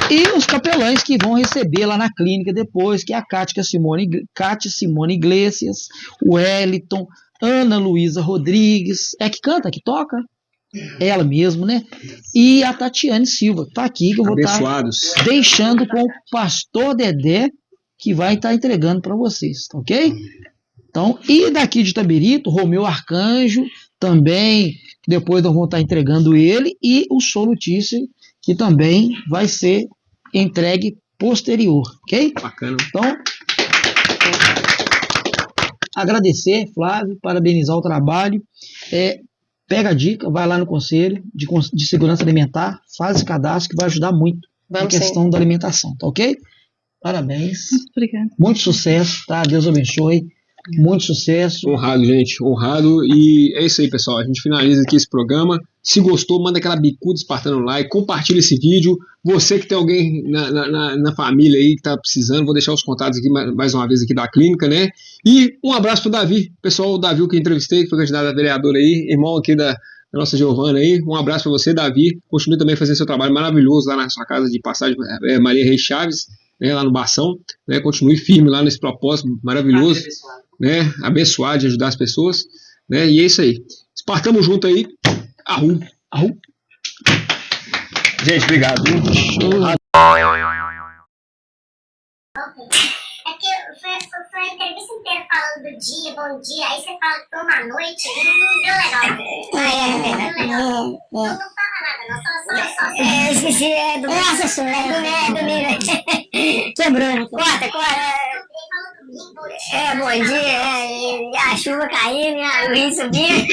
E os capelães que vão receber lá na clínica depois, que é a Cátia Simone Iglesias, o Wellington, Ana Luísa Rodrigues, que canta, que toca, ela mesmo, né? E a Tatiane Silva, tá aqui, que eu vou estar deixando com o pastor Dedé, que vai estar entregando para vocês, tá ok? Então, e daqui de Itabirito, Romeu Arcanjo, também, depois nós vamos estar entregando ele, e o Sou Notícia, que também vai ser entregue posterior, ok? Bacana. Então, agradecer, Flávio, parabenizar o trabalho. Pega a dica, vai lá no Conselho de Segurança Alimentar, faz esse cadastro que vai ajudar muito na questão da alimentação, tá ok? Parabéns. Obrigada. Muito sucesso, tá? Deus abençoe. Muito sucesso. Honrado, gente. Honrado. E é isso aí, pessoal. A gente finaliza aqui esse programa. Se gostou, manda aquela bicuda espartana no like. Compartilha esse vídeo. Você que tem alguém na família aí que está precisando, vou deixar os contatos aqui mais uma vez aqui da clínica, né? E um abraço pro Davi. Pessoal, o Davi que eu entrevistei, que foi candidato a vereador aí, irmão aqui da nossa Giovana aí. Um abraço para você, Davi. Continue também fazendo seu trabalho maravilhoso lá na sua casa de passagem, Maria Reis Chaves, né, lá no Bação. Né? Continue firme lá nesse propósito maravilhoso. Né, abençoar, de ajudar as pessoas, né, e é isso aí. Espartamos junto aí. Arru. Gente, obrigado. É porque foi a entrevista inteira falando do dia, bom dia, aí você fala que foi uma noite, não deu legal. Não fala nada, não, só. Eu esqueci, domingo. Quebrou, né? Corta. Bom dia, e a chuva caindo, e a luz subindo.